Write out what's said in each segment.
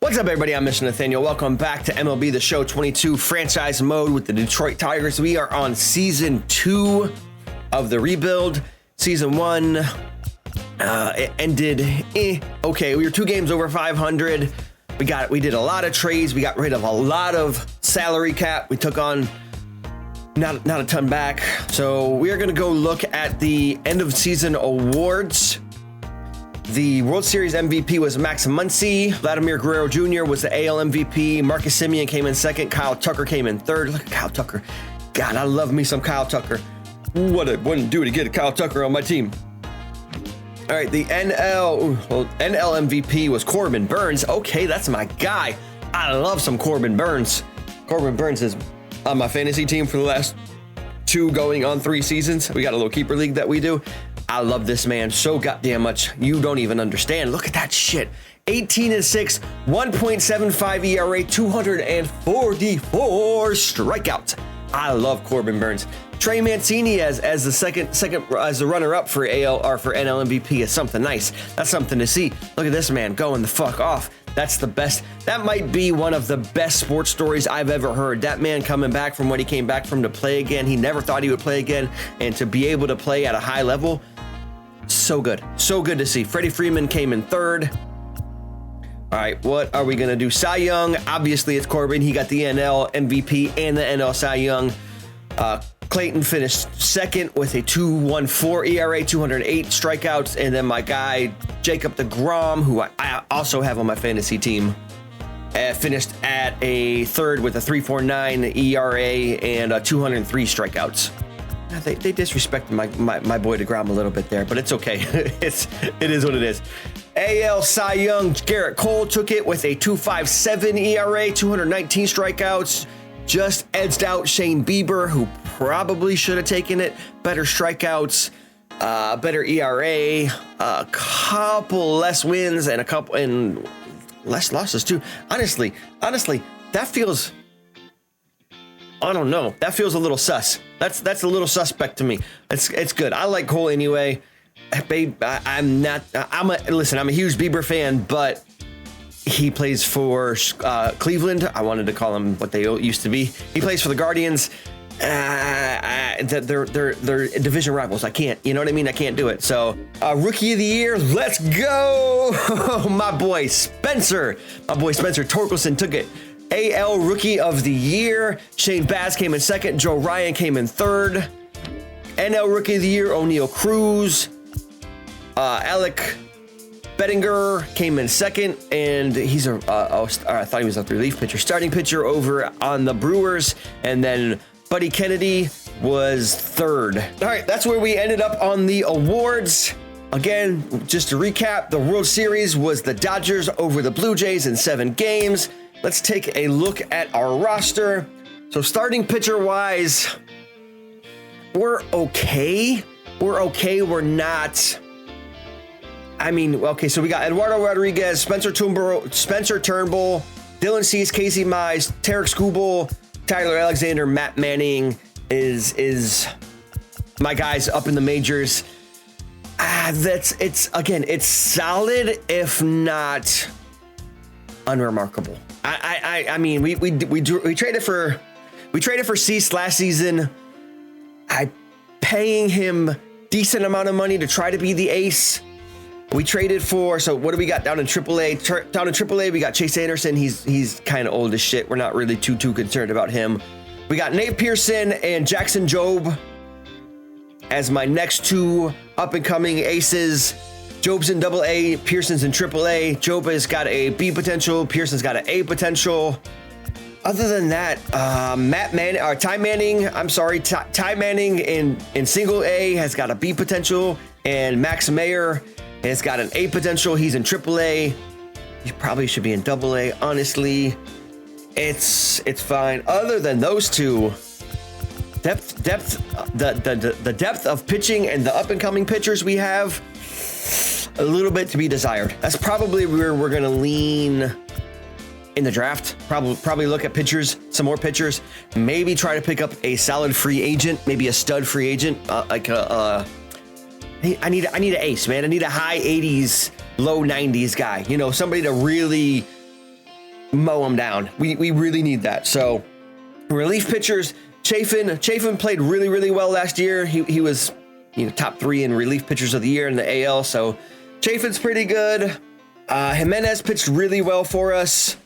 What's up, everybody? I'm Mr.Nathaniel. Welcome back to MLB The Show 22 franchise mode with the Detroit Tigers. We are on season 2 of the rebuild. Season 1 it ended okay. We were 2 games over 500. We did a lot of trades. We got rid of a lot of salary cap. We took on not a ton back. So we are going to go look at the end of season awards. The World Series MVP was Max Muncy. Vladimir Guerrero Jr. was the AL MVP. Marcus Semien came in second. Kyle Tucker came in third. Look at Kyle Tucker. God, I love me some Kyle Tucker. What I wouldn't do to get a Kyle Tucker on my team. All right, the NL MVP was Corbin Burns. Okay, that's my guy. I love some Corbin Burns. Corbin Burns is on my fantasy team for the last 2 going on 3 seasons. We got a little keeper league that we do. I love this man so goddamn much. You don't even understand. Look at that shit. 18-6, 1.75 ERA, 244 strikeouts. I love Corbin Burns. Trey Mancini as the second as the runner-up for AL or for NL MVP is something nice. That's something to see. Look at this man going the fuck off. That's the best. That might be one of the best sports stories I've ever heard. That man coming back from what he came back from to play again. He never thought he would play again, and to be able to play at a high level, so good. So good to see. Freddie Freeman came in third. All right, what are we going to do? Cy Young, obviously it's Corbin. He got the NL MVP and the NL Cy Young. Clayton finished second with a 2.14 ERA, 208 strikeouts. And then my guy, Jacob deGrom, who I also have on my fantasy team, finished at a third with a 3.49 ERA and 203 strikeouts. They disrespected my boy deGrom a little bit there, but it's okay. it is what it is. AL Cy Young, Garrett Cole took it with a 2.57 ERA, 219 strikeouts. Just edged out Shane Bieber, who probably should have taken it. Better strikeouts, better ERA, a couple less wins and less losses too. Honestly, that feels, I don't know. That feels a little sus. That's a little suspect to me. It's good. I like Cole anyway. Babe, I'm a huge Bieber fan, but he plays for Cleveland. I wanted to call them what they used to be. He plays for the Guardians. They're division rivals. I can't, you know what I mean? I can't do it. So, Rookie of the Year, let's go. My boy Spencer Torkelson took it. AL Rookie of the Year, Shane Baz came in second. Joe Ryan came in third. NL Rookie of the Year, O'Neal Cruz. Alec Bettinger came in second, and he's I thought he was a relief pitcher. Starting pitcher over on the Brewers, and then Buddy Kennedy was third. All right, that's where we ended up on the awards. Again, just to recap, the World Series was the Dodgers over the Blue Jays in 7 games. Let's take a look at our roster. So starting pitcher-wise, we're okay. We're not. I mean, okay, so we got Eduardo Rodriguez, Spencer Turnbull, Dylan Cease, Casey Mize, Tarek Skubal, Tyler Alexander, Matt Manning is my guys up in the majors. It's solid, if not unremarkable. I mean, we traded for Cease last season. Paying him decent amount of money to try to be the ace. We traded for, so what do we got down in AAA? Down in AAA, we got Chase Anderson. He's kind of old as shit. We're not really too concerned about him. We got Nate Pearson and Jackson Jobe as my next 2 up-and-coming aces. Jobe's in AA, Pearson's in AAA. Jobe has got a B potential. Pearson's got an A potential. Other than that, Ty Manning in single A has got a B potential, and Max Mayer has got an A potential. He's in AAA. He probably should be in AA. Honestly, it's fine. Other than those 2, the depth of pitching and the up and coming pitchers we have, a little bit to be desired. That's probably where we're gonna lean in the draft. Probably look at pitchers, some more pitchers. Maybe try to pick up a solid free agent, maybe a stud free agent, I need an ace, man. I need a high 80s, low 90s guy. You know, somebody to really mow them down. We really need that. So relief pitchers, Chafin played really, really well last year. He was, top 3 in relief pitchers of the year in the AL. So Chafin's pretty good. Jimenez pitched really well for us.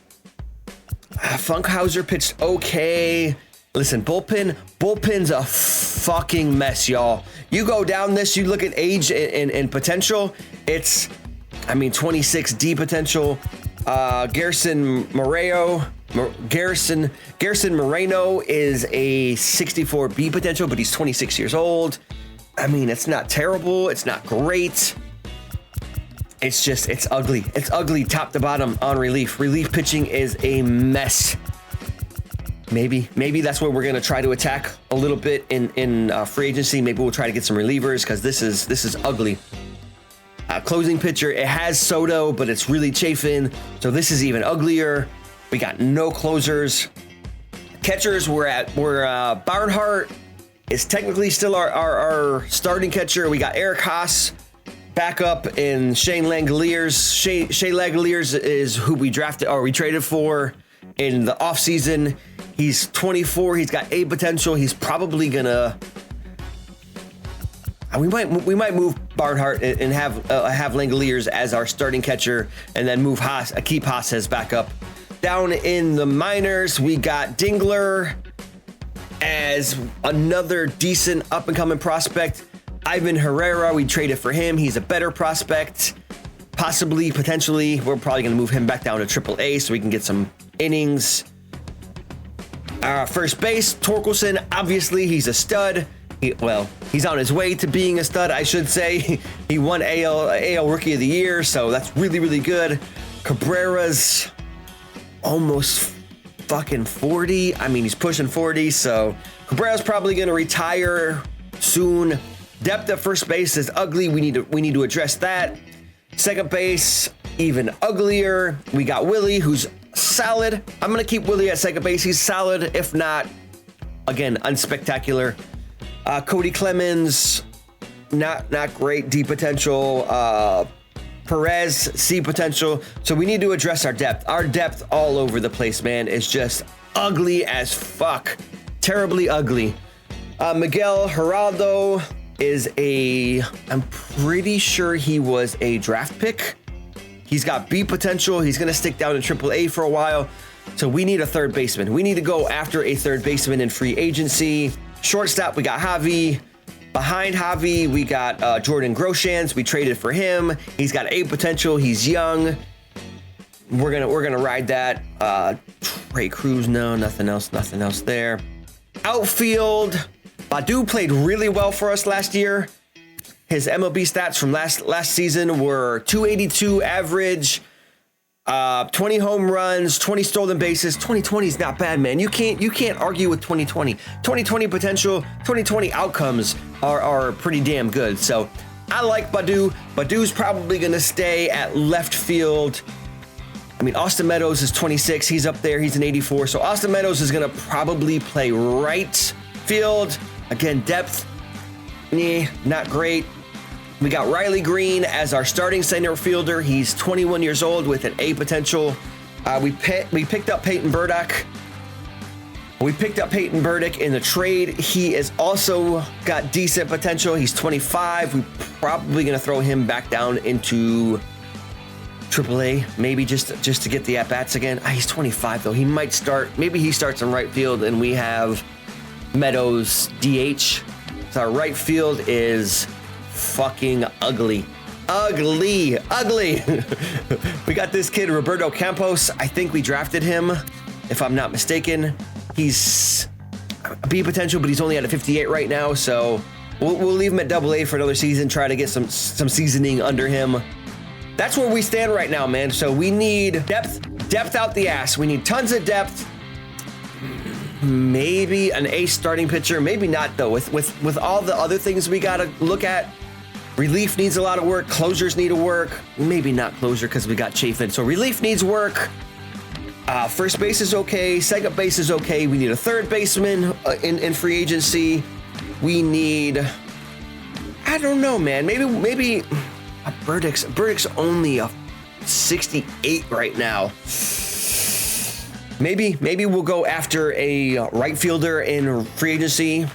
Funkhauser pitched okay. Listen, bullpen's a fucking mess, y'all. You go down this, you look at age and potential. It's, 26 potential. Garrison Moreno is a 64 potential, but he's 26 years old. It's not terrible. It's not great. It's ugly. It's ugly top to bottom on relief. Relief pitching is a mess. Maybe that's where we're gonna try to attack a little bit in free agency. Maybe we'll try to get some relievers because this is ugly. Closing pitcher, it has Soto, but it's really Chafin, so this is even uglier. We got no closers. Catchers, we're Barnhart is technically still our starting catcher. We got Eric Haas back up in Shane Langoliers. Shea Langoliers is who we traded for in the offseason. He's 24. He's got A potential. He's probably gonna. We might move Barnhart and have Langoliers as our starting catcher, and then move Haas, keep Haas as backup. Down in the minors, we got Dingler as another decent up and coming prospect. Ivan Herrera, we traded for him. He's a better prospect. Potentially, we're probably going to move him back down to AAA so we can get some innings. First base, Torkelson, obviously he's a stud. He's on his way to being a stud, I should say. He won AL Rookie of the Year, so that's really, really good. Cabrera's almost fucking 40. He's pushing 40, so Cabrera's probably going to retire soon. Depth at first base is ugly. We need to address that. Second base, even uglier. We got Willie, who's solid. I'm going to keep Willie at second base. He's solid, if not, again, unspectacular. Cody Clemens, not great. D potential. Perez, C potential. So we need to address our depth. Our depth all over the place, man, is just ugly as fuck. Terribly ugly. Miguel Geraldo is I'm pretty sure he was a draft pick. He's got B potential. He's going to stick down in AAA for a while. So we need a third baseman. We need to go after a third baseman in free agency. Shortstop, we got Javi. Behind Javi, we got Jordan Groshans. We traded for him. He's got A potential. He's young. We're gonna ride that. Trey Cruz, no, nothing else there. Outfield, Badu played really well for us last year. His MLB stats from last season were 282 average, 20 home runs, 20 stolen bases. 2020 is not bad, man. You can't argue with 2020. 2020 potential, 2020 outcomes are pretty damn good. So I like Badu. Badu's probably gonna stay at left field. Austin Meadows is 26. He's up there. He's an 84. So Austin Meadows is gonna probably play right field. Again, depth, not great. We got Riley Green as our starting center fielder. He's 21 years old with an A potential. We picked up Peyton Burdick. In the trade. He is also got decent potential. He's 25. We're probably going to throw him back down into AAA, maybe just to get the at-bats again. He's 25, though. He might start. Maybe he starts in right field, and we have Meadows DH. So our right field is fucking ugly. We got this kid, Roberto Campos. I think we drafted him, if I'm not mistaken. He's B potential, but he's only at a 58 right now, so we'll leave him at AA for another season, try to get some seasoning under him. That's where we stand right now, man. So we need depth out the ass. We need tons of depth. Maybe an ace starting pitcher, maybe not though. With all the other things we gotta look at, relief needs a lot of work. Closers need to work. Maybe not closer because we got Chafin. So relief needs work. First base is okay. Second base is okay. We need a third baseman in free agency. We need, I don't know, man. Maybe Burdick's only a 68 right now. Maybe we'll go after a right fielder in free agency.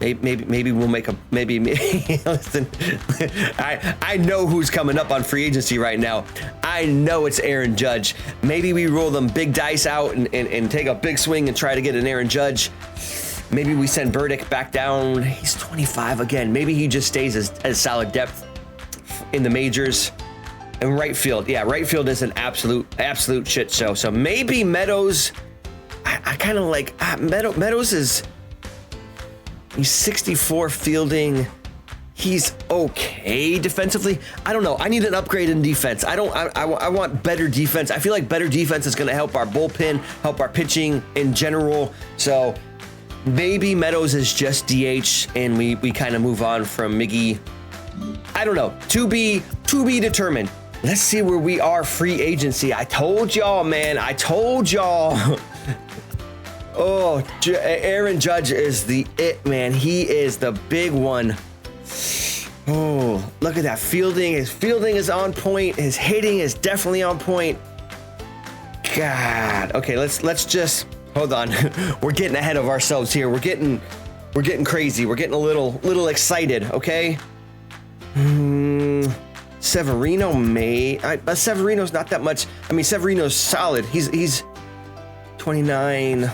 Maybe we'll make a maybe. Listen, I know who's coming up on free agency right now. I know it's Aaron Judge. Maybe we roll them big dice out and take a big swing and try to get an Aaron Judge. Maybe we send Burdick back down. He's 25 again. Maybe he just stays as solid depth in the majors. And right field, yeah, right field is an absolute shit show. So maybe Meadows. I kind of like Meadows is. He's 64 fielding. He's okay defensively. I don't know. I need an upgrade in defense. I want better defense. I feel like better defense is going to help our bullpen, help our pitching in general. So maybe Meadows is just DH and we kind of move on from Miggy. I don't know. To be determined. Let's see where we are free agency. I told y'all, man. I told y'all. Oh, Aaron Judge is the it, man. He is the big one. Oh, look at that fielding. His fielding is on point. His hitting is definitely on point. God. Okay, let's just hold on. We're getting ahead of ourselves here. We're getting crazy. We're getting a little excited. Okay. Severino Severino's not that much. I mean, Severino's solid. He's 29.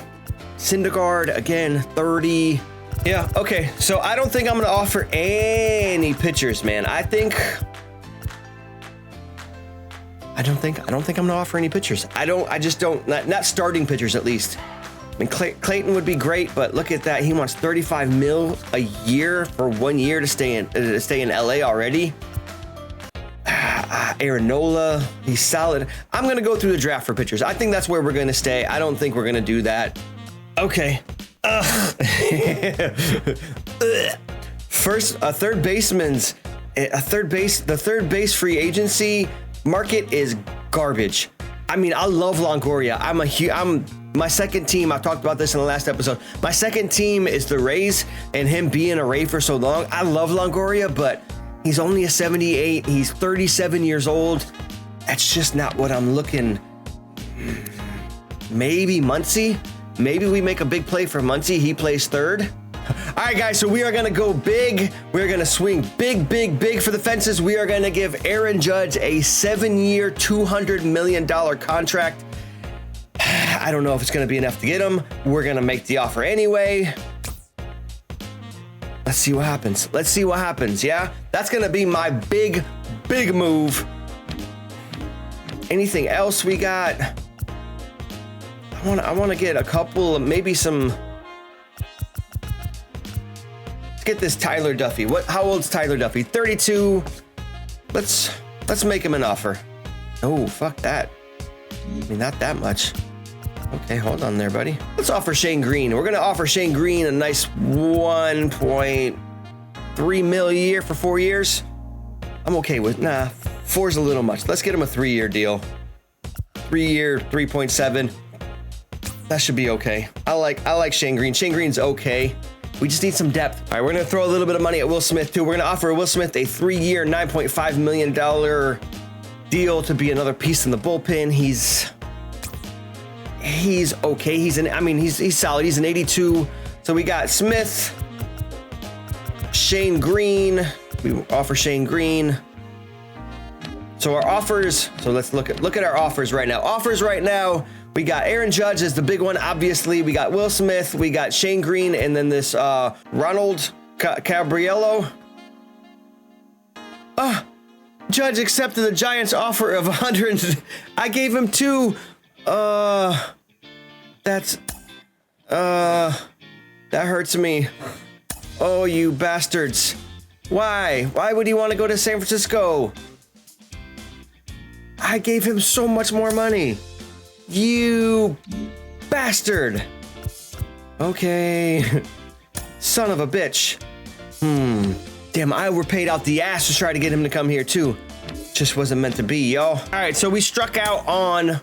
Syndergaard again, 30. Yeah, okay. So I don't think I'm gonna offer any pitchers, man. I don't think I'm gonna offer any pitchers. I just don't. Not starting pitchers at least. I mean, Clayton would be great, but look at that. He wants 35 mil a year for 1 year to stay in LA already. Aaron Nola, he's solid. I'm gonna go through the draft for pitchers. I think that's where we're gonna stay. I don't think we're gonna do that. Okay. First, the third base free agency market is garbage. I mean, I love Longoria. I'm my second team. I talked about this in the last episode. My second team is the Rays, and him being a Ray for so long, I love Longoria, but he's only a 78. He's 37 years old. That's just not what I'm looking. Maybe Muncy. Maybe we make a big play for Muncy. He plays third. All right, guys, so we are going to go big. We're going to swing big for the fences. We are going to give Aaron Judge a 7-year, $200 million contract. I don't know if it's going to be enough to get him. We're going to make the offer anyway. Let's see what happens. Yeah, that's going to be my big move. Anything else we got? I want to get a couple, maybe some. Let's get this Tyler Duffy. How old's Tyler Duffy? 32. Let's make him an offer. Oh, fuck that. I mean, not that much. Okay, hold on there, buddy. Let's offer Shane Green. We're gonna offer Shane Green a nice 1.3 mil a year for 4 years. I'm okay with 4's a little much. Let's get him a 3-year deal. 3-year, 3.7. That should be okay. I like Shane Green. Shane Green's okay. We just need some depth. All right, we're gonna throw a little bit of money at Will Smith too. We're gonna offer Will Smith a 3-year, $9.5 million deal to be another piece in the bullpen. He's okay. He's solid. He's an 82. So we got Smith, Shane Green. We offer Shane Green. So our offers. So let's look at our offers right now. We got Aaron Judge as the big one, obviously. We got Will Smith, we got Shane Green, and then this Ronald Cabriello. Judge accepted the Giants' offer of 100. I gave him 2. That hurts me. Oh, you bastards. Why? Why would he want to go to San Francisco? I gave him so much more money. You bastard. Okay. Son of a bitch. Damn, I overpaid out the ass to try to get him to come here too. Just wasn't meant to be, y'all. All right, so we struck out on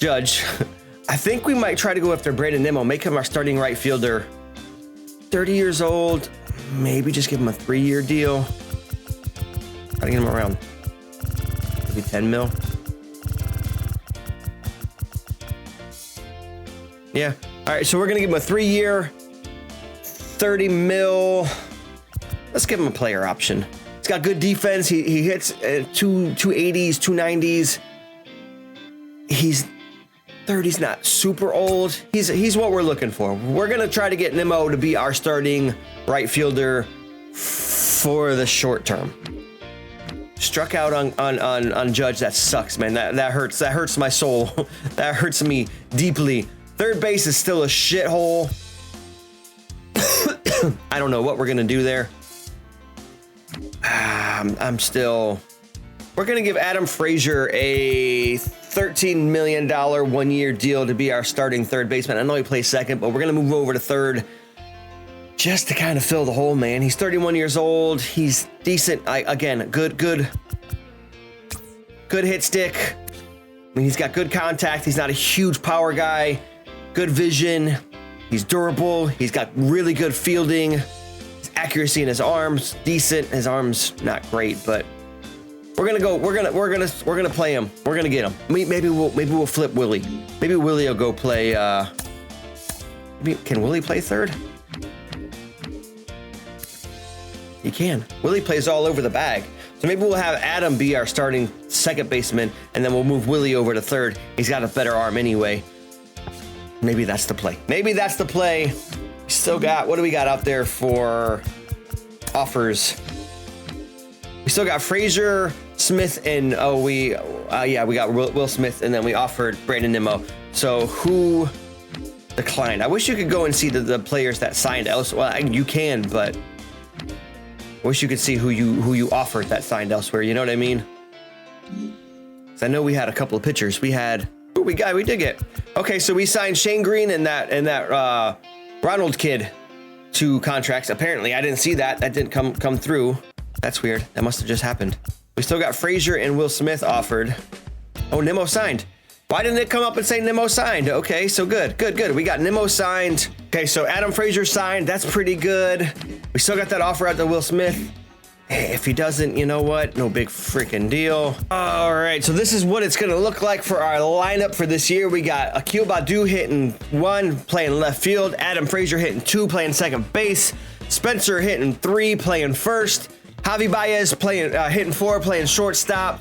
Judge. I think we might try to go after Brandon Nimmo, make him our starting right fielder. 30 years old. Maybe just give him a 3-year deal. Try to get him around maybe 10 mil. Yeah. All right, so we're gonna give him a 3-year, 30 mil. Let's give him a player option. He's got good defense. He hits 280s, 290s. He's 30's not super old. He's what we're looking for. We're gonna try to get Nimmo to be our starting right fielder for the short term. Struck out on Judge. That sucks, man. That hurts. That hurts my soul. That hurts me deeply. Third base is still a shithole. I don't know what we're gonna do there. We're gonna give Adam Frazier a $13 million 1-year deal to be our starting third baseman. I know he plays second, but we're gonna move over to third just to kind of fill the hole, man. He's 31 years old. He's decent. Again, good hit stick. I mean, he's got good contact. He's not a huge power guy. Good vision. He's durable. He's got really good fielding. His accuracy in his arms, decent. His arms not great, but we're gonna play him. We're gonna get him. Maybe we'll flip Willie. Maybe Willie will go play. Can Willie play third? He can. Willie plays all over the bag. So maybe we'll have Adam be our starting second baseman, and then we'll move Willie over to third. He's got a better arm anyway. Maybe that's the play. Maybe that's the play. Still got, what do we got out there for offers? We still got Frazier, Smith, and we got Will Smith, and then we offered Brandon Nimmo. So who declined? I wish you could go and see the players that signed elsewhere. Well, you can, but I wish you could see who you offered that signed elsewhere. You know what I mean? 'Cause I know we had a couple of pitchers. We did get. Okay, so we signed Shane Green and that Ronald kid to contracts. Apparently, I didn't see that. That didn't come through. That's weird. That must have just happened. We still got Frazier and Will Smith offered. Oh, Nimmo signed. Why didn't it come up and say Nimmo signed? Okay, so good. We got Nimmo signed. Okay, so Adam Frazier signed. That's pretty good. We still got that offer out to Will Smith. Hey, if he doesn't, you know what? No big freaking deal. All right, so this is what it's gonna look like for our lineup for this year. We got Akil Baddoo hitting 1, playing left field. Adam Frazier hitting 2, playing second base. Spencer hitting 3, playing first. Javi Baez hitting 4, playing shortstop.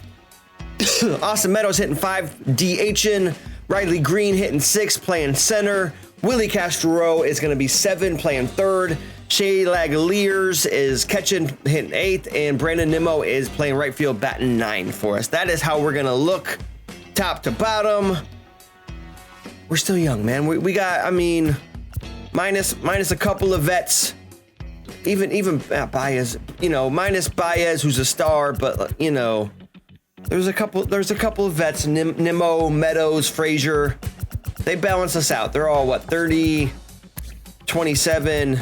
Austin Meadows hitting 5, DHing. Riley Green hitting 6, playing center. Willie Castro is gonna be 7, playing third. Shea Langeliers is catching, hitting 8th, and Brandon Nimmo is playing right field, batting 9 for us. That is how we're gonna look, top to bottom. We're still young, man. We got, I mean, minus a couple of vets. Even Baez, minus Baez, who's a star, but there's a couple of vets. Nimmo, Meadows, Frazier. They balance us out. They're all 30, 27.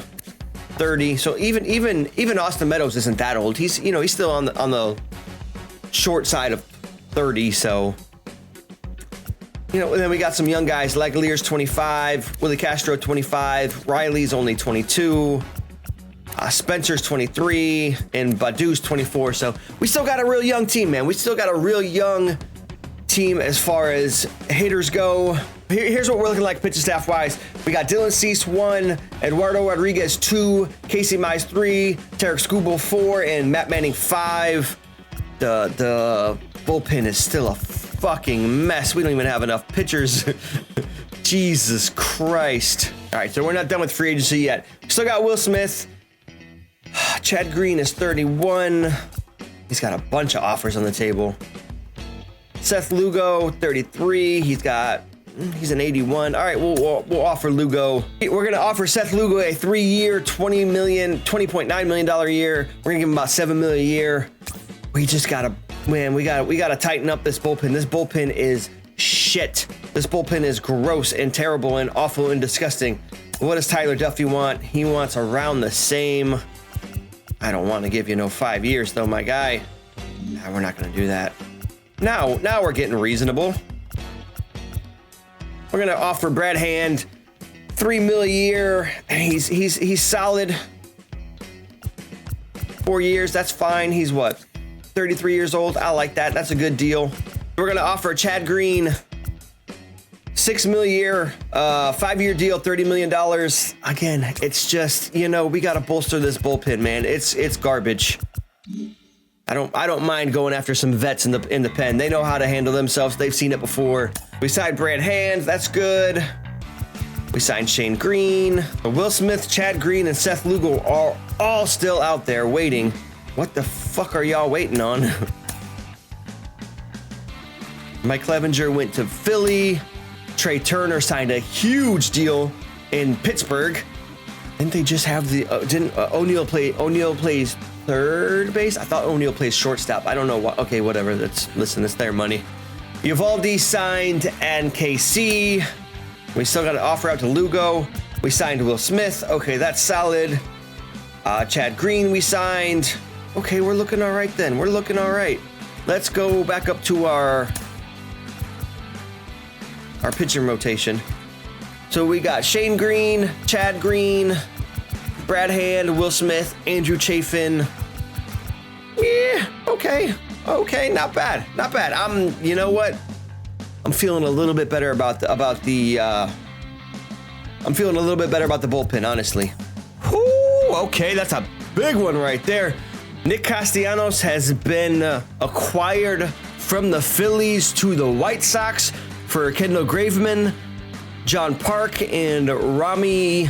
30. So even Austin Meadows isn't that old. He's still on the short side of 30. So and then we got some young guys. Langeliers 25, Willie Castro 25, Riley's only 22, Spencer's 23, and Baddoo's 24. So we still got a real young team, man. We still got a real young team as far as hitters go. Here's what we're looking like pitching staff wise. We got Dylan Cease 1, Eduardo Rodriguez 2, Casey Mize 3, Tarek Skubal 4, and Matt Manning 5. The bullpen is still a fucking mess. We don't even have enough pitchers. Jesus Christ. All right, so we're not done with free agency yet. Still got Will Smith. Chad Green is 31. He's got a bunch of offers on the table. Seth Lugo, 33. He's an 81. All right, we'll offer Lugo. We're gonna offer Seth Lugo a 3-year, $20.9 million a year. We're gonna give him about $7 million a year. We just gotta tighten up this bullpen. This bullpen is shit. This bullpen is gross and terrible and awful and disgusting. What does Tyler Duffy want? He wants around the same. I don't want to give you 5 years though, my guy. Nah, we're not gonna do that. Now we're getting reasonable. We're gonna offer Brad Hand $3 million a year. He's solid. 4 years, that's fine. He's 33 years old. I like that. That's a good deal. We're gonna offer Chad Green $6 million, 5-year deal, $30 million. Again, it's just, you know, we got to bolster this bullpen, man. It's garbage. I don't mind going after some vets in the pen. They know how to handle themselves. They've seen it before. We signed Brad Hand. That's good. We signed Shane Green. Will Smith, Chad Green, and Seth Lugo are all still out there waiting. What the fuck are y'all waiting on? Mike Clevenger went to Philly. Trey Turner signed a huge deal in Pittsburgh. Didn't they just have the O'Neal plays third base? I thought O'Neal plays shortstop. I don't know what. Okay, whatever. Listen, it's their money. Uvalde signed NKC. We still got an offer out to Lugo. We signed Will Smith. Okay, that's solid. Chad Green we signed. Okay, we're looking all right then. We're looking all right. Let's go back up to our pitching rotation. So we got Shane Green, Chad Green, Brad Hand, Will Smith, Andrew Chafin. Yeah, okay, not bad. You know what? I'm feeling a little bit better about the bullpen, honestly. Whew, okay, that's a big one right there. Nick Castellanos has been acquired from the Phillies to the White Sox for Kendall Graveman, John Park, and Romy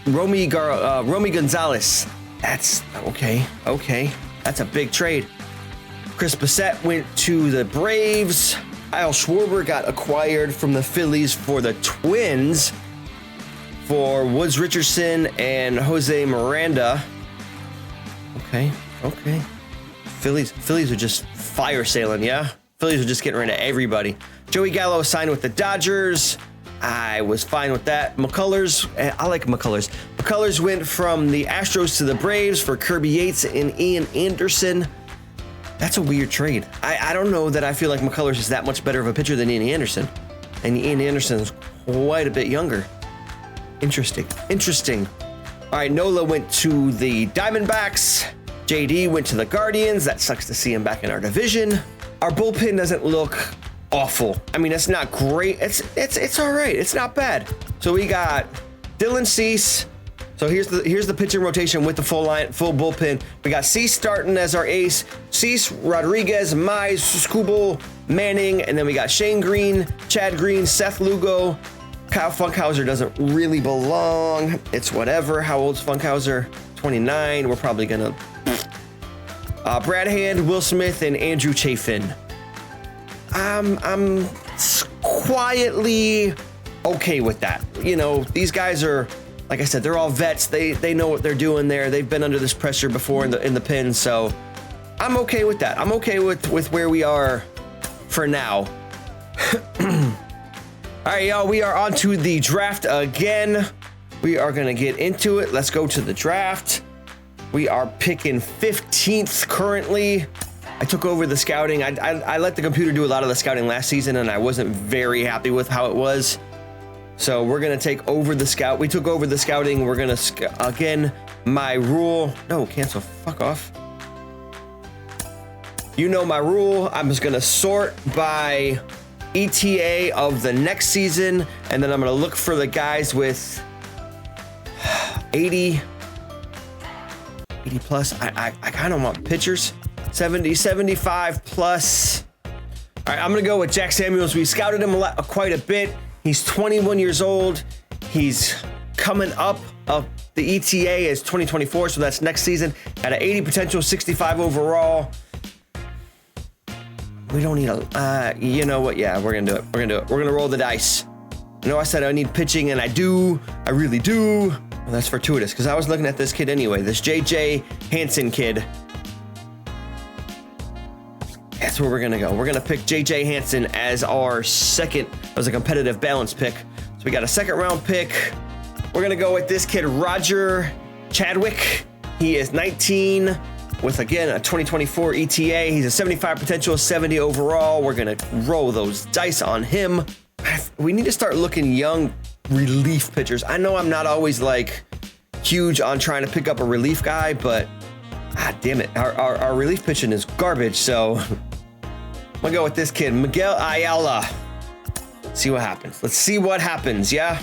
Gonzalez. That's okay. That's a big trade. Chris Bassett went to the Braves. Kyle Schwarber got acquired from the Phillies for the Twins for Woods Richardson and Jose Miranda. Okay. Phillies are just fire sailing, yeah? Phillies are just getting rid of everybody. Joey Gallo signed with the Dodgers. I was fine with that. McCullers, I like McCullers. McCullers went from the Astros to the Braves for Kirby Yates and Ian Anderson. That's a weird trade. I don't know that I feel like McCullers is that much better of a pitcher than Ian Anderson. And Ian Anderson is quite a bit younger. Interesting. All right, Nola went to the Diamondbacks. JD went to the Guardians. That sucks to see him back in our division. Our bullpen doesn't look awful. I mean, it's not great. It's all right. It's not bad. So we got Dylan Cease. So here's the pitching rotation with the full bullpen. We got Cease starting as our ace. Cease, Rodriguez, Mize, Skubal, Manning, and then we got Shane Green, Chad Green, Seth Lugo. Kyle Funkhauser doesn't really belong. It's whatever. How old's Funkhauser? 29. We're probably gonna. Brad Hand, Will Smith, and Andrew Chafin. I'm quietly okay with that. You know, these guys are, like I said, they're all vets. They know what they're doing there. They've been under this pressure before in the pen, so I'm okay with that. I'm okay with where we are for now. All right, y'all, we are on to the draft again. We are gonna get into it. Let's go to the draft. We are picking 15th currently. I took over the scouting. I let the computer do a lot of the scouting last season, and I wasn't very happy with how it was. So we're gonna take over the scout. We took over the scouting. We're gonna again. My rule. No, cancel. Fuck off. You know my rule. I'm just gonna sort by ETA of the next season, and then I'm gonna look for the guys with 80 plus. I kind of want pitchers. 70, 75 plus. All right, I'm gonna go with Jack Samuels. We scouted him quite a bit. He's 21 years old. He's coming up. The ETA is 2024, so that's next season. At an 80 potential, 65 overall. We don't need a. You know what? Yeah, we're gonna do it. We're gonna roll the dice. I know I said I need pitching, and I do. I really do. Well, that's fortuitous because I was looking at this kid anyway. This JJ Hansen kid. That's where we're gonna go. We're gonna pick JJ Hansen as our second, as a competitive balance pick. So we got a second round pick. We're gonna go with this kid, Roger Chadwick. He is 19 with, again, a 2024 ETA. He's a 75 potential, 70 overall. We're gonna roll those dice on him. We need to start looking young relief pitchers. I know I'm not always like huge on trying to pick up a relief guy, but damn it, our relief pitching is garbage. So I'm gonna go with this kid, Miguel Ayala. See what happens. Let's see what happens, yeah?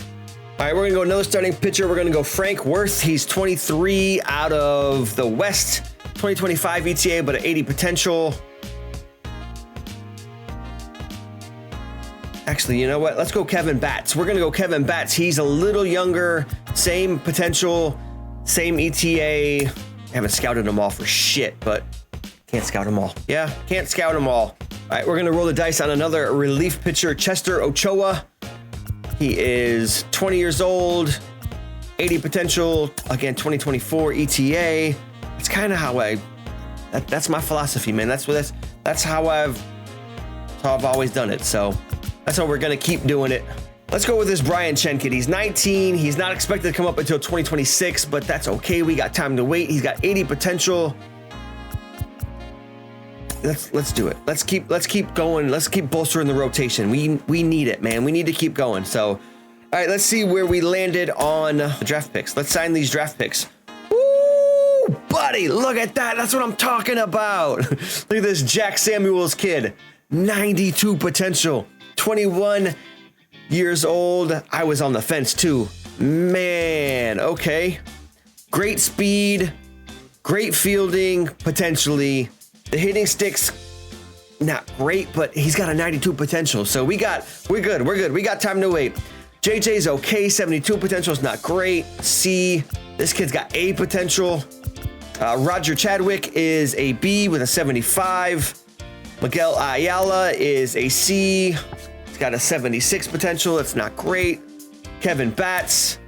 All right, we're gonna go another starting pitcher. We're gonna go Frank Worth. He's 23 out of the West, 2025 ETA, but an 80 potential. Actually, you know what? Let's go Kevin Batts. We're gonna go Kevin Batts. He's a little younger, same potential, same ETA. I haven't scouted them all for shit, but can't scout them all. Yeah, can't scout them all. All right, we're gonna roll the dice on another relief pitcher, Chester Ochoa. He is 20 years old, 80 potential, again, 2024 ETA. It's kind of how that's my philosophy, man. That's how I've always done it. So that's how we're gonna keep doing it. Let's go with this Brian Chen kid. He's 19. He's not expected to come up until 2026, but that's okay. We got time to wait. He's got 80 potential. Let's do it. Let's keep going. Let's keep bolstering the rotation. We need it, man. We need to keep going. So, all right, let's see where we landed on the draft picks. Let's sign these draft picks. Woo, buddy, look at that. That's what I'm talking about. Look at this Jack Samuels kid. 92 potential. 21 years old. I was on the fence too. Man, okay. Great speed, great fielding, potentially. The hitting stick's not great, but he's got a 92 potential. So we're good. We got time to wait. JJ's okay. 72 potential is not great. C, this kid's got A potential. Roger Chadwick is a B with a 75. Miguel Ayala is a C. He's got a 76 potential. That's not great. Kevin Batts,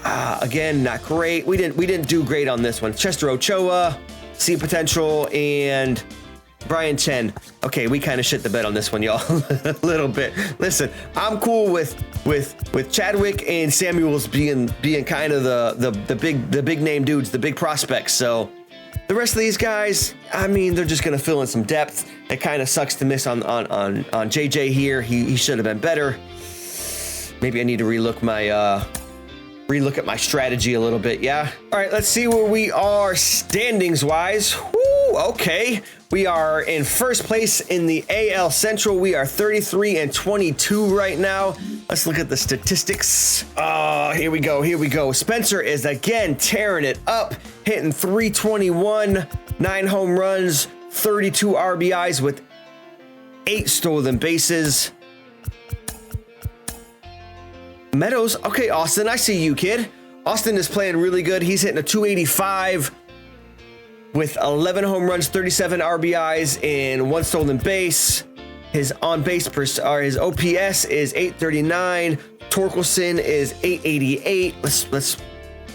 again, not great. We didn't do great on this one. Chester Ochoa, C potential, and Brian Chen. Okay, we kind of shit the bed on this one, y'all. A little bit. Listen, I'm cool with Chadwick and Samuels being kind of the big name dudes, the big prospects. So the rest of these guys, I mean, they're just gonna fill in some depth. It kind of sucks to miss on JJ here. He should have been better. Maybe I need to relook at my strategy a little bit, yeah? All right, let's see where we are standings wise. Woo, okay. We are in first place in the AL Central. We are 33 and 22 right now. Let's look at the statistics. Here we go. Spencer is again tearing it up, hitting 321, 9 home runs, 32 RBIs with 8 stolen bases. Meadows, okay, Austin, I see you, kid. Austin is playing really good. He's hitting a 285 with 11 home runs, 37 RBIs, and 1 stolen base. His his OPS is 839. Torkelson is 888. Let's.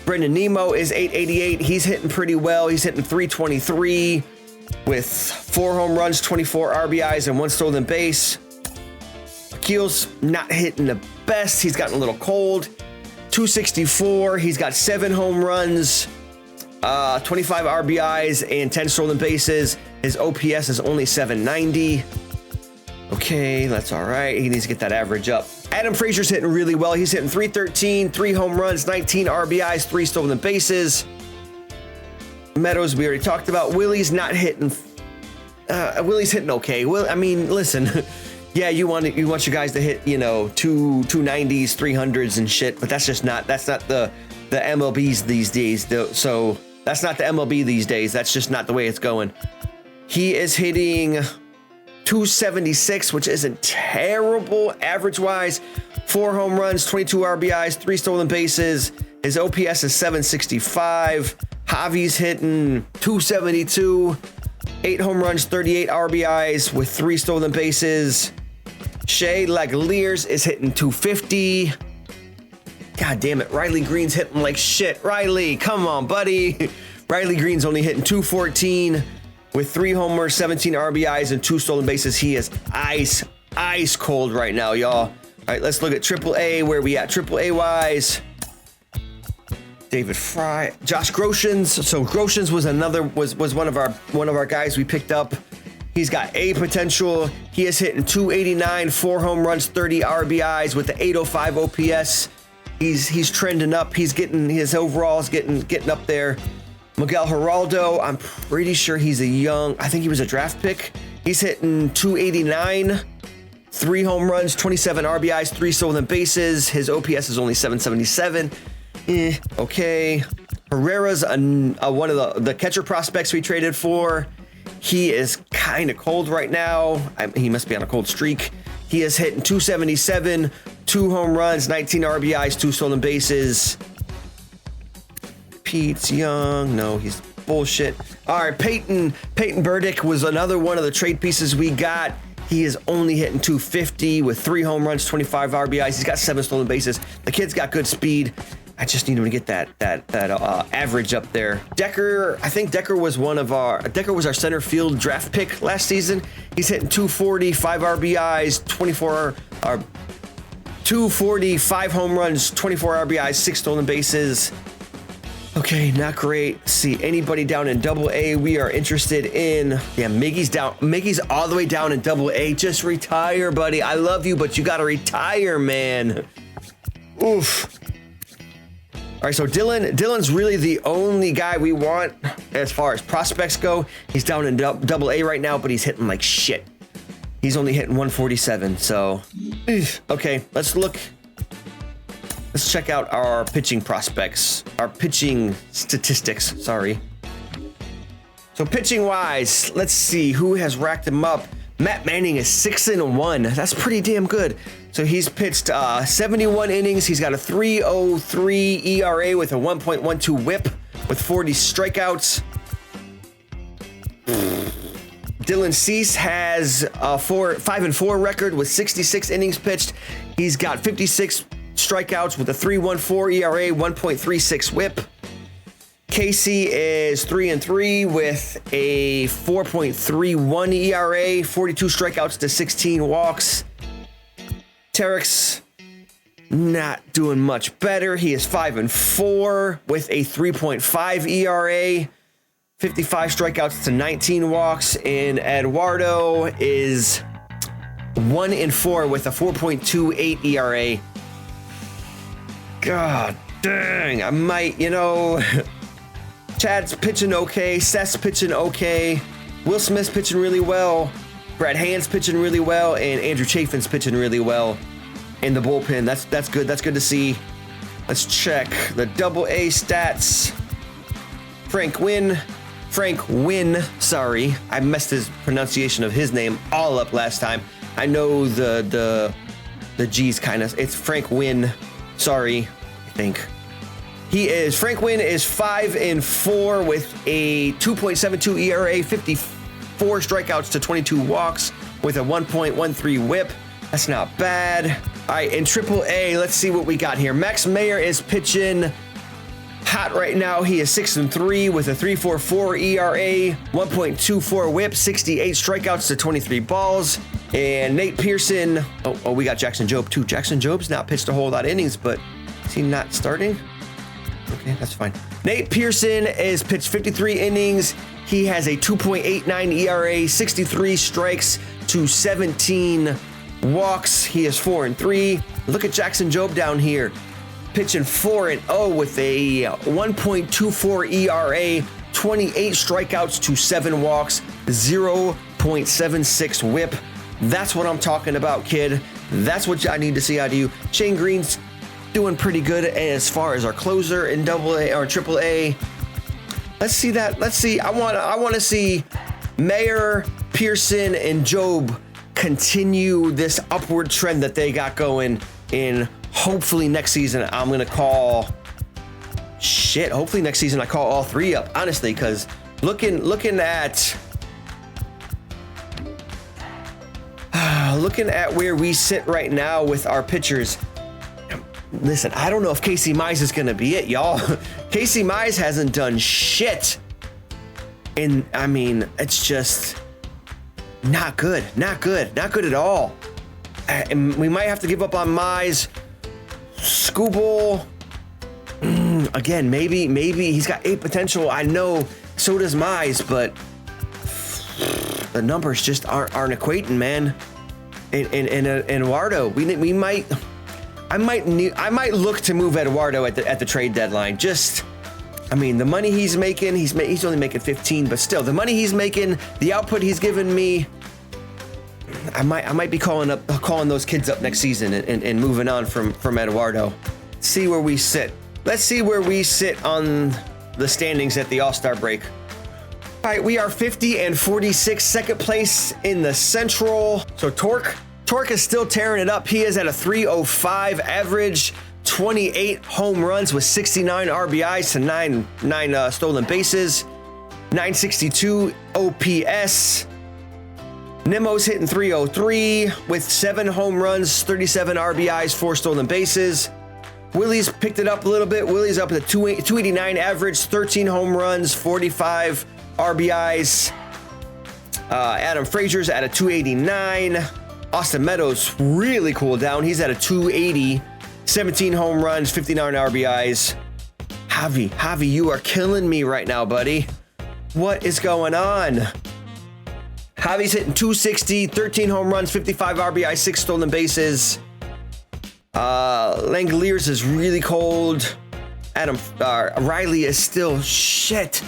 Brendan Nemo is 888. He's hitting pretty well. He's hitting 323 with 4 home runs, 24 RBIs, and 1 stolen base. Keel's not hitting the best. He's gotten a little cold. 264. He's got 7 home runs, 25 RBIs, and 10 stolen bases. His OPS is only 790. Okay, that's all right. He needs to get that average up. Adam Frazier's hitting really well. He's hitting 313, 3 home runs, 19 RBIs, 3 stolen bases. Meadows, we already talked about. Willie's not hitting. Willie's hitting okay. I mean, listen. Yeah, you want your guys to hit, 290s, 300s and shit, but that's not the MLBs these days. So that's not the MLB these days. That's just not the way it's going. He is hitting 276, which isn't terrible average-wise. 4 home runs, 22 RBIs, 3 stolen bases. His OPS is 765. Javi's hitting 272, 8 home runs, 38 RBIs with 3 stolen bases. Shea Langeliers is hitting 250. God damn it, Riley Green's hitting like shit. Riley, come on, buddy. Riley Green's only hitting 214 with 3 homers, 17 RBIs, and 2 stolen bases. He is ice cold right now, y'all. All right, let's look at AAA. Where we at AAA wise? David Fry, Josh Groshans. So Groshans was one of our guys we picked up. He's got A potential. He is hitting 289, 4 home runs, 30 RBIs with the 805 OPS. He's trending up. His overalls getting up there. Miguel Geraldo, I'm pretty sure I think he was a draft pick. He's hitting 289 3 home runs, 27 RBIs, 3 stolen bases. His OPS is only 777. Okay. Herrera's one of the catcher prospects we traded for. He is kind of cold right now. He must be on a cold streak. He is hitting 277, 2 home runs, 19 RBIs, 2 stolen bases. Pete's Young. No, he's bullshit. All right, Peyton Burdick was another one of the trade pieces we got. He is only hitting 250 with 3 home runs, 25 RBIs. He's got 7 stolen bases. The kid's got good speed. I just need him to get that average up there. Decker, I think Decker was our center field draft pick last season. He's hitting 240, 5 RBIs, 240, 5 home runs, 24 RBIs, 6 stolen bases. Okay, not great. Let's see, anybody down in Double-A we are interested in? Yeah, Miggy's down. Miggy's all the way down in Double-A. Just retire, buddy. I love you, but you gotta retire, man. Oof. All right, so Dylan's really the only guy we want as far as prospects go. He's down in Double-A right now, but he's hitting like shit. He's only hitting 147, so. Okay, let's check out our pitching prospects, our pitching statistics, sorry. So pitching wise, let's see who has racked him up. Matt Manning is 6-1. That's pretty damn good. So he's pitched 71 innings. He's got a 3.03 ERA with a 1.12 whip with 40 strikeouts. Dylan Cease has a 5-4 record with 66 innings pitched. He's got 56 strikeouts with a 3.14 ERA, 1.36 whip. Casey is 3-3 with a 4.31 ERA, 42 strikeouts to 16 walks. Terek's not doing much better. He is 5-4 with a 3.5 ERA, 55 strikeouts to 19 walks. And Eduardo is 1-4 with a 4.28 ERA. God dang, I might, Chad's pitching okay, Seth's pitching okay, Will Smith's pitching really well, Brad Hand's pitching really well, and Andrew Chafin's pitching really well in the bullpen. That's good. That's good to see. Let's check the Double-A stats. Frank Wynn, sorry. I messed his pronunciation of his name all up last time. I know the G's kind of, it's Frank Wynn. Sorry, I think. Frank Wynn is 5-4 with a 2.72 ERA, 54 strikeouts to 22 walks with a 1.13 whip. That's not bad. All right, in Triple-A, let's see what we got here. Max Meyer is pitching hot right now. He is 6-3 with a 3.44 ERA, 1.24 whip, 68 strikeouts to 23 balls. And Nate Pearson, we got Jackson Jobe too. Jackson Jobe's not pitched a whole lot of innings, but is he not starting? Okay, that's fine. Nate Pearson is pitched 53 innings. He has a 2.89 ERA, 63 strikes to 17 walks. He is 4-3. Look at Jackson Jobe down here, pitching 4-0 with a 1.24 ERA, 28 strikeouts to 7 walks, 0.76 whip. That's what I'm talking about, kid. That's what I need to see out of you. Shane Green's doing pretty good as far as our closer in Double-A or Triple-A. Let's see that. Let's see. I want to see Mayer, Pearson, and Jobe continue this upward trend that they got going. In hopefully next season, I'm gonna call. Shit. Hopefully next season I call all 3 up. Honestly, because looking at where we sit right now with our pitchers. Listen, I don't know if Casey Mize is going to be it, y'all. Casey Mize hasn't done shit. And, I mean, it's just not good. Not good at all. And we might have to give up on Mize. Skubal, again, maybe he's got 8 potential. I know so does Mize, but the numbers just aren't equating, man. And Eduardo, I might look to move Eduardo at the trade deadline. Just, I mean, the money he's making, he's only making 15, but still, the money he's making, the output he's given me, I might be calling those kids up next season and moving on from Eduardo. See where we sit. Let's see where we sit on the standings at the All-Star break. All right, we are 50 and 46, second place in the Central. So Torque is still tearing it up. He is at a 305 average, 28 home runs with 69 RBIs to nine stolen bases, 962 OPS. Nemo's hitting 303 with 7 home runs, 37 RBIs, 4 stolen bases. Willie's picked it up a little bit. Willie's up at a 289 average, 13 home runs, 45 RBIs. Adam Frazier's at a 289. Austin Meadows really cooled down. He's at a 280, 17 home runs, 59 RBIs. Javi, you are killing me right now, buddy. What is going on? Javi's hitting 260, 13 home runs, 55 RBIs, 6 stolen bases. Langoliers is really cold. Riley is still shit.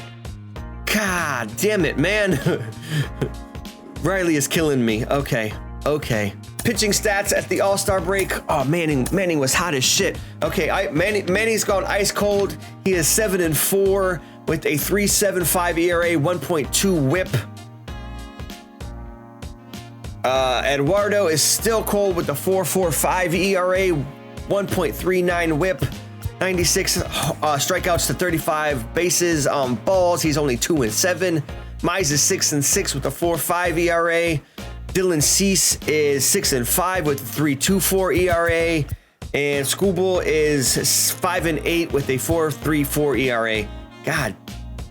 God damn it, man. Riley is killing me. Okay. Pitching stats at the All-Star break. Oh, Manning was hot as shit. Okay, Manning's gone ice cold. He is 7-4 with a 3.75 ERA, 1.2 WHIP. Eduardo is still cold with the 4.45 ERA, 1.39 WHIP, 96 strikeouts to 35 bases on balls. He's only 2-7. Mize is 6-6 with a 4.5 ERA. Dylan Cease is 6-5 with a 3.24 ERA. And Schoolbull is 5-8 with a 4.34 ERA. God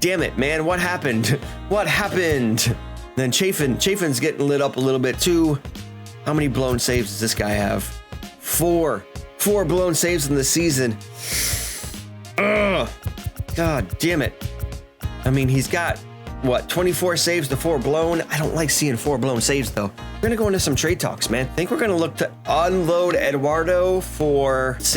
damn it, man. What happened? What happened? Then Chafin's getting lit up a little bit too. How many blown saves does this guy have? 4 blown saves in the season. Ugh. God damn it. I mean, he's got, what, 24 saves to 4 blown? I don't like seeing 4 blown saves, though. We're going to go into some trade talks, man. I think we're going to look to unload Eduardo for... Let's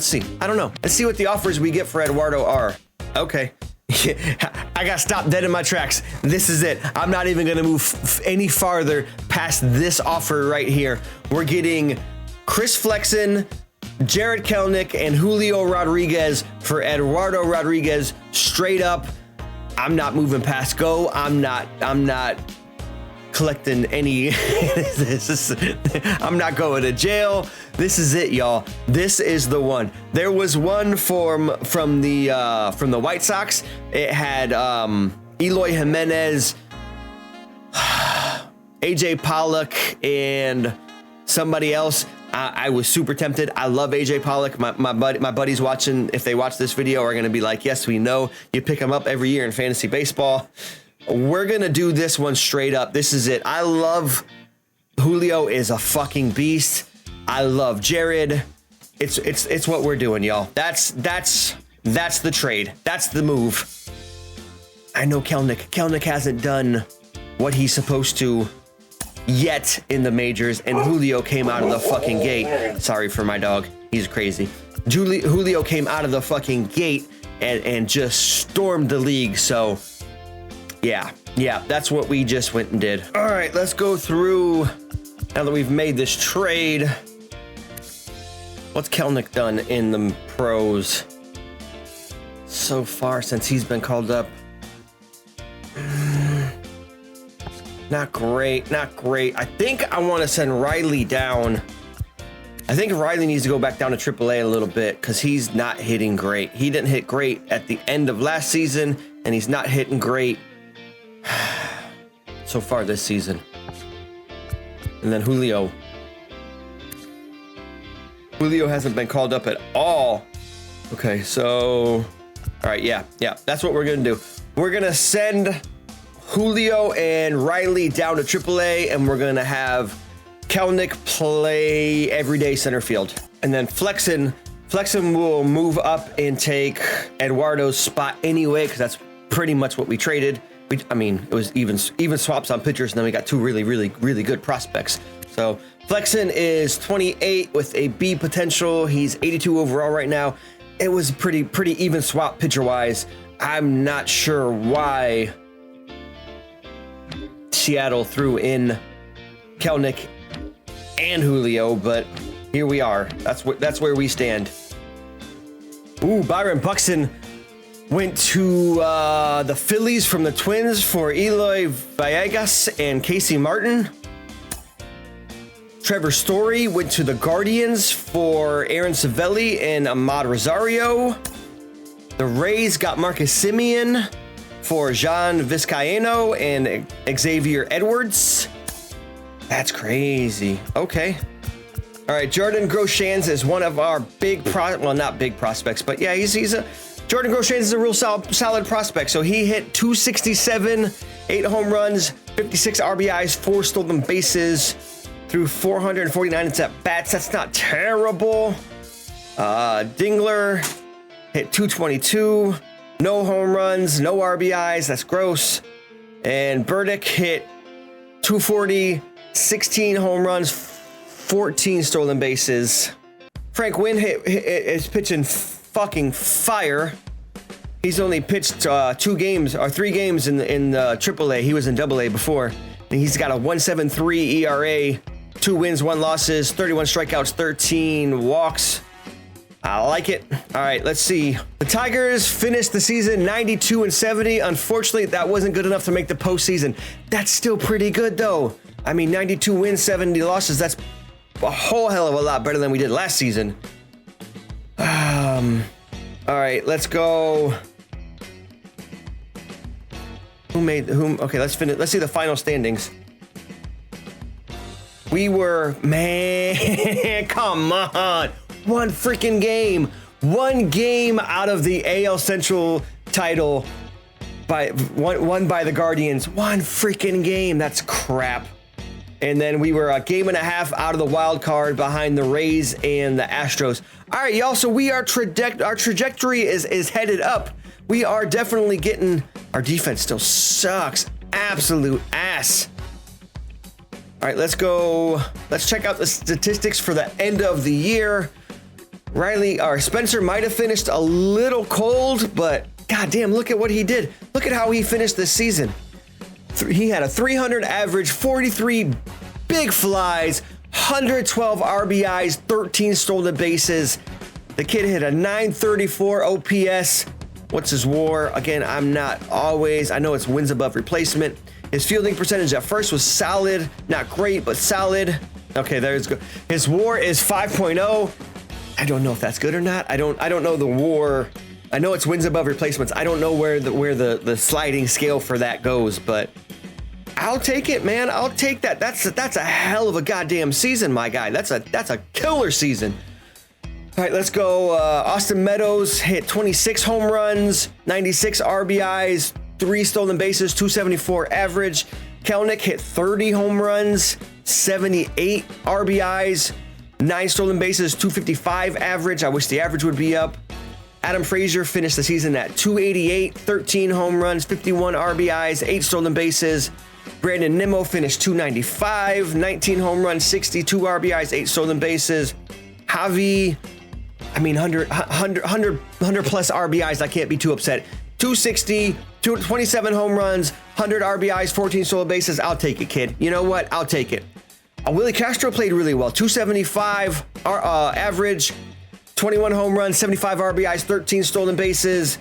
see. I don't know. Let's see what the offers we get for Eduardo are. Okay. I got stopped dead in my tracks. This is it. I'm not even going to move any farther past this offer right here. We're getting Chris Flexen, Jared Kelenic, and Julio Rodriguez for Eduardo Rodriguez straight up. I'm not moving past go. I'm not collecting any. I'm not going to jail. This is it, y'all. This is the one. There was one from the White Sox. It had Eloy Jimenez, AJ Pollock, and somebody else. I was super tempted. I love AJ Pollock. My buddies watching, if they watch this video, are gonna be like, yes, we know. You pick him up every year in fantasy baseball. We're gonna do this one straight up. This is it. I love Julio is a fucking beast. I love Jared. It's what we're doing, y'all. That's the trade. That's the move. I know Kelenic hasn't done what he's supposed to yet in the majors, and Julio came out of the fucking gate. Sorry for my dog. He's crazy. Julio came out of the fucking gate and just stormed the league. So yeah, that's what we just went and did. All right, let's go through, now that we've made this trade. What's Kelenic done in the pros so far since he's been called up? Not great. I think I want to send Riley down. I think Riley needs to go back down to AAA a little bit because he's not hitting great. He didn't hit great at the end of last season, and he's not hitting great so far this season. And then Julio hasn't been called up at all. Okay, so, all right, yeah, that's what we're gonna do. We're gonna send Julio and Riley down to AAA, and we're gonna have Kelenic play everyday center field. And then Flexen will move up and take Eduardo's spot anyway, because that's pretty much what we traded. I mean, it was even swaps on pitchers, and then we got 2 really good prospects. So Flexen is 28 with a B potential. He's 82 overall right now. It was pretty even swap pitcher-wise. I'm not sure why Seattle threw in Kelenic and Julio, but here we are. That's where we stand. Ooh, Byron Buxton went to the Phillies from the Twins for Eloy Villegas and Casey Martin. Trevor Story went to the Guardians for Aaron Savelli and Ahmad Rosario. The Rays got Marcus Semien for Jean Vizcaino and Xavier Edwards. That's crazy. Okay. All right, Jordan Groshans is one of our not big prospects, but yeah, Jordan Groshans is a real solid prospect. So he hit 267, 8 home runs, 56 RBIs, 4 stolen bases through 449 at bats. That's not terrible. Dingler hit 222, no home runs, no RBIs. That's gross. And Burdick hit 240, 16 home runs, 14 stolen bases. Frank Wynn is pitching fucking fire. He's only pitched 3 games in AAA. He was in AA before. And he's got a 1.73 ERA, 2 wins, 1 losses, 31 strikeouts, 13 walks. I like it. All right, let's see. The Tigers finished the season 92-70. Unfortunately, that wasn't good enough to make the postseason. That's still pretty good, though. I mean, 92 wins, 70 losses. That's a whole hell of a lot better than we did last season. All right, let's go. Who made whom? Okay, let's finish. Let's see the final standings. We were, man, come on. One freaking game. One game out of the AL Central title won by the Guardians. One freaking game. That's crap. And then we were a game and a half out of the wild card behind the Rays and the Astros. All right, y'all. So our trajectory is headed up. We are definitely getting. Our defense still sucks. Absolute ass. All right, let's go. Let's check out the statistics for the end of the year. Spencer might have finished a little cold, but goddamn, look at what he did. Look at how he finished this season. He had a 300 average, 43 big flies, 112 RBIs, 13 stolen bases. The kid hit a 934 OPS. What's his WAR? Again, I know it's wins above replacement. His fielding percentage at first was solid, not great, but solid. Okay, there's good. His WAR is 5.0. I don't know if that's good or not. I don't know the WAR. I know it's wins above replacements. I don't know where the sliding scale for that goes, but I'll take it, man. I'll take that. That's a hell of a goddamn season, my guy. That's a killer season. All right, let's go. Austin Meadows hit 26 home runs, 96 RBIs, 3 stolen bases, 274 average. Kelnick hit 30 home runs, 78 RBIs, 9 stolen bases, 255 average. I wish the average would be up. Adam Frazier finished the season at 288, 13 home runs, 51 RBIs, 8 stolen bases. Brandon Nimmo finished 295, 19 home runs, 62 RBIs, 8 stolen bases. Javi, 100 plus RBIs. I can't be too upset. 260, 27 home runs, 100 RBIs, 14 stolen bases. I'll take it, kid. You know what? I'll take it. Willie Castro played really well. 275 average, 21 home runs, 75 RBIs, 13 stolen bases.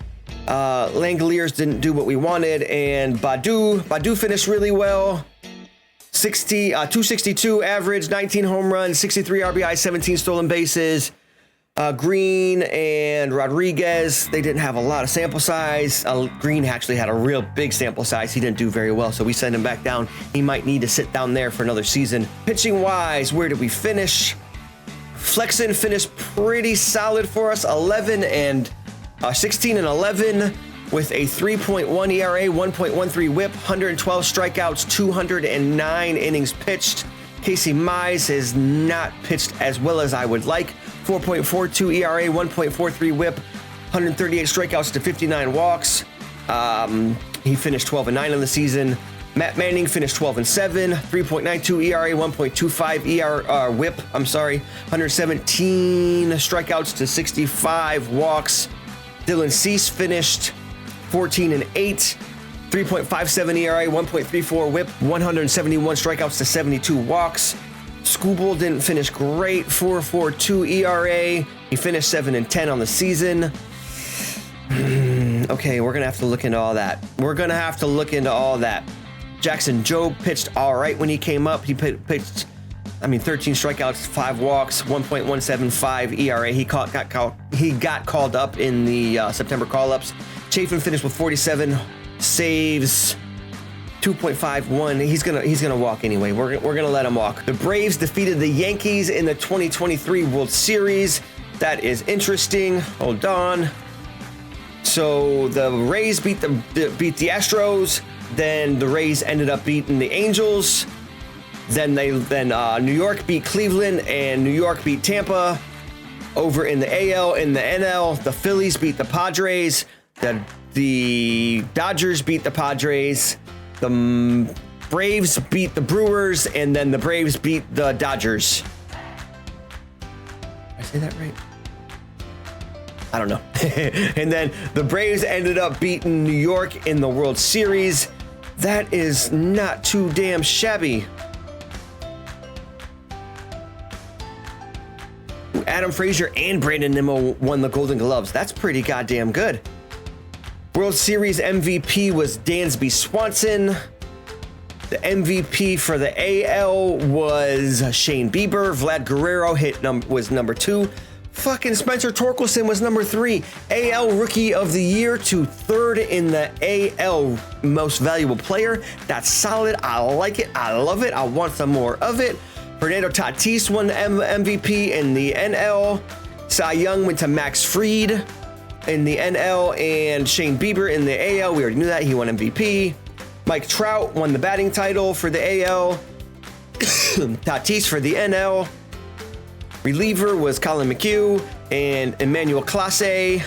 Langoliers didn't do what we wanted, and Badu finished really well. 262 average, 19 home runs, 63 RBIs, 17 stolen bases. Green and Rodriguez, they didn't have a lot of sample size. Green actually had a real big sample size. He didn't do very well, so we send him back down. He might need to sit down there for another season. Pitching wise, where did we finish? Flexen finished pretty solid for us, 16 and 11 with a 3.1 ERA, 1.13 WHIP, 112 strikeouts, 209 innings pitched. Casey Mize has not pitched as well as I would like. 4.42 ERA, 1.43 WHIP, 138 strikeouts to 59 walks. He finished 12 and 9 on the season. Matt Manning finished 12 and 7, 3.92 ERA, 1.25 WHIP. 117 strikeouts to 65 walks. Dylan Cease finished 14 and 8, 3.57 ERA, 1.34 WHIP, 171 strikeouts to 72 walks. Skubal didn't finish great. 4.42 ERA. He finished 7-10 on the season. Okay, we're gonna have to look into all that. Jackson Jobe pitched all right when he came up. He pitched, 13 strikeouts, 5 walks, 1.175 ERA. He got called up in the September call-ups. Chafin finished with 47 saves, 2.51. He's gonna walk anyway. We're gonna let him walk. The Braves defeated the Yankees in the 2023 World Series. That is interesting. Hold on. So the Rays beat the Astros. Then the Rays ended up beating the Angels. Then New York beat Cleveland, and New York beat Tampa. Over in the AL, in the NL, the Phillies beat the Padres. The Dodgers beat the Padres. The Braves beat the Brewers, and then the Braves beat the Dodgers. Did I say that right? I don't know. And then the Braves ended up beating New York in the World Series. That is not too damn shabby. Adam Frazier and Brandon Nimmo won the Golden Gloves. That's pretty goddamn good. World Series MVP was Dansby Swanson. The MVP for the AL was Shane Bieber. Vlad Guerrero was number 2. Fucking Spencer Torkelson was number 3. AL Rookie of the Year to 3rd in the AL Most Valuable Player. That's solid. I like it. I love it. I want some more of it. Fernando Tatis won the MVP in the NL. Cy Young went to Max Fried in the NL, and Shane Bieber in the AL. We already knew that. He won MVP. Mike Trout won the batting title for the AL. Tatis for the NL. Reliever was Colin McHugh and Emmanuel Clase.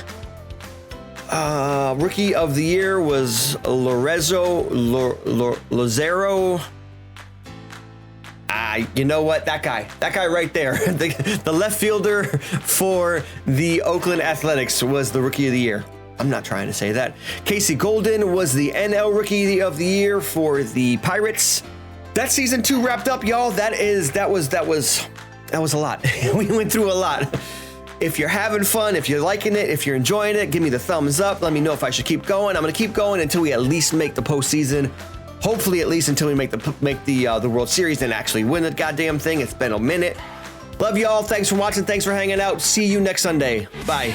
Rookie of the Year was Lorenzo Lozero. You know what? That guy right there, the left fielder for the Oakland Athletics was the Rookie of the Year. I'm not trying to say that. Casey Golden was the NL Rookie of the Year for the Pirates. That season 2 wrapped up, y'all. That was a lot. We went through a lot. If you're having fun, if you're liking it, if you're enjoying it, give me the thumbs up. Let me know if I should keep going. I'm gonna keep going until we at least make the postseason. Hopefully, at least until we make the World Series and actually win the goddamn thing. It's been a minute. Love y'all. Thanks for watching. Thanks for hanging out. See you next Sunday. Bye.